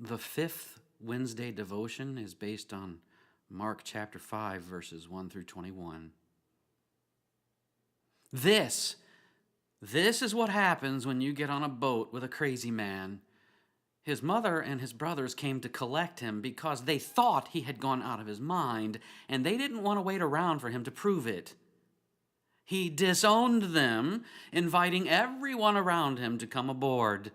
The fifth Wednesday devotion is based on Mark chapter 5, verses 1 through 21. This is what happens when you get on a boat with a crazy man. His mother and his brothers came to collect him because they thought he had gone out of his mind, and they didn't want to wait around for him to prove it. He disowned them, inviting everyone around him to come aboard.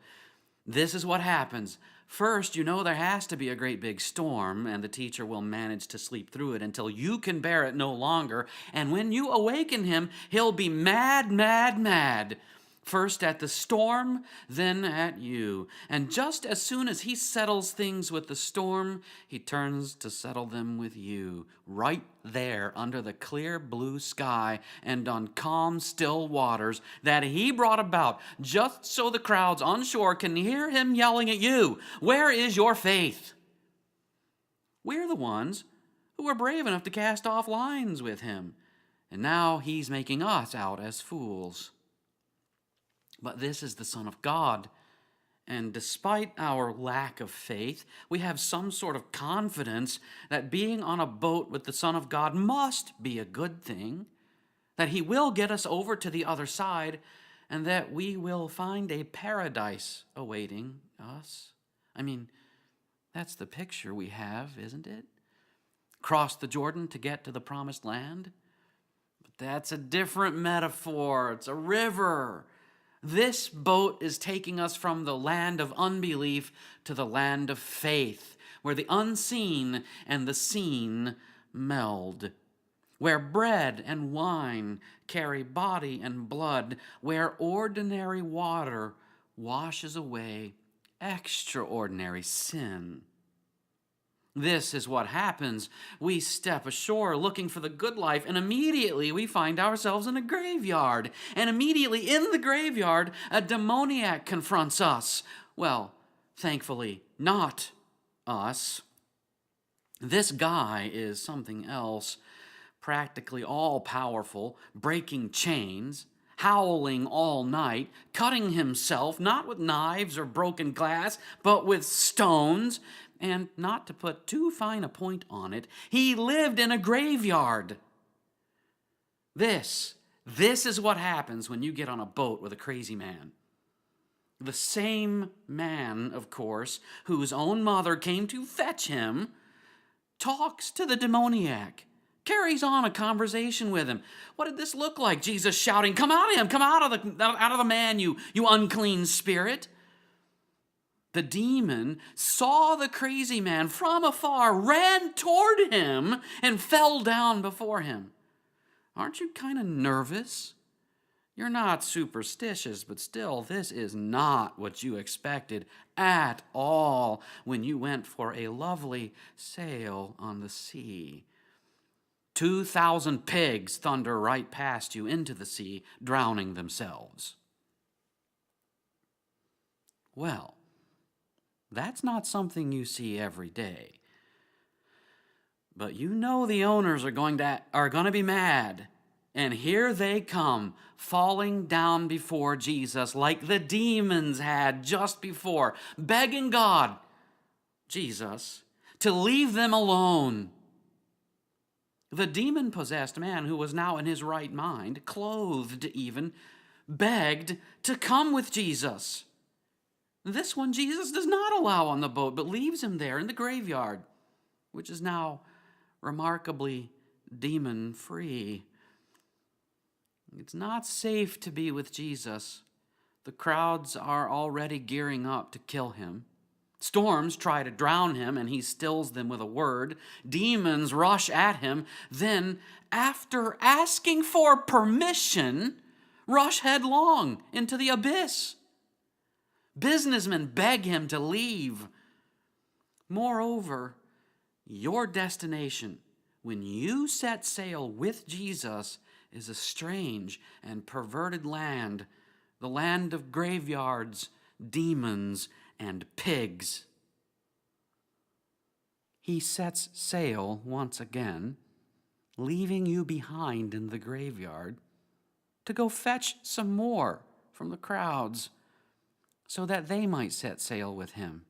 This is what happens. First, there has to be a great big storm, and the teacher will manage to sleep through it until you can bear it no longer. And when you awaken him, he'll be mad, mad, mad. First at the storm, then at you. And just as soon as he settles things with the storm, he turns to settle them with you, right there under the clear blue sky and on calm, still waters that he brought about just so the crowds on shore can hear him yelling at you, "Where is your faith?" We're the ones who were brave enough to cast off lines with him, and now he's making us out as fools. But this is the Son of God, and despite our lack of faith, we have some sort of confidence that being on a boat with the Son of God must be a good thing, that he will get us over to the other side, and that we will find a paradise awaiting us. That's the picture we have, isn't it? Cross the Jordan to get to the promised land? But that's a different metaphor. It's a river. This boat is taking us from the land of unbelief to the land of faith, where the unseen and the seen meld, where bread and wine carry body and blood, where ordinary water washes away extraordinary sin. This is what happens. We step ashore looking for the good life, and immediately we find ourselves in a graveyard. And immediately in the graveyard, a demoniac confronts us. Well, thankfully, not us. This guy is something else, practically all-powerful, breaking chains, howling all night, cutting himself, not with knives or broken glass, but with stones. And not to put too fine a point on it, he lived in a graveyard. This is what happens when you get on a boat with a crazy man. The same man, of course, whose own mother came to fetch him, talks to the demoniac, carries on a conversation with him. What did this look like? Jesus shouting, "Come out of him! Come out of the man, you unclean spirit!" The demon saw the crazy man from afar, ran toward him, and fell down before him. Aren't you kind of nervous? You're not superstitious, but still, this is not what you expected at all when you went for a lovely sail on the sea. 2,000 pigs thunder right past you into the sea, drowning themselves. Well, that's not something you see every day. But the owners are going to be mad. And here they come, falling down before Jesus like the demons had just before, begging God, Jesus, to leave them alone. The demon-possessed man, who was now in his right mind, clothed even, begged to come with Jesus. This one Jesus does not allow on the boat, but leaves him there in the graveyard, which is now remarkably demon-free. It's not safe to be with Jesus. The crowds are already gearing up to kill him. Storms try to drown him, and he stills them with a word. Demons rush at him. Then, after asking for permission, rush headlong into the abyss. Businessmen beg him to leave. Moreover, your destination, when you set sail with Jesus, is a strange and perverted land, the land of graveyards, demons, and pigs. He sets sail once again, leaving you behind in the graveyard to go fetch some more from the crowds, so that they might set sail with him.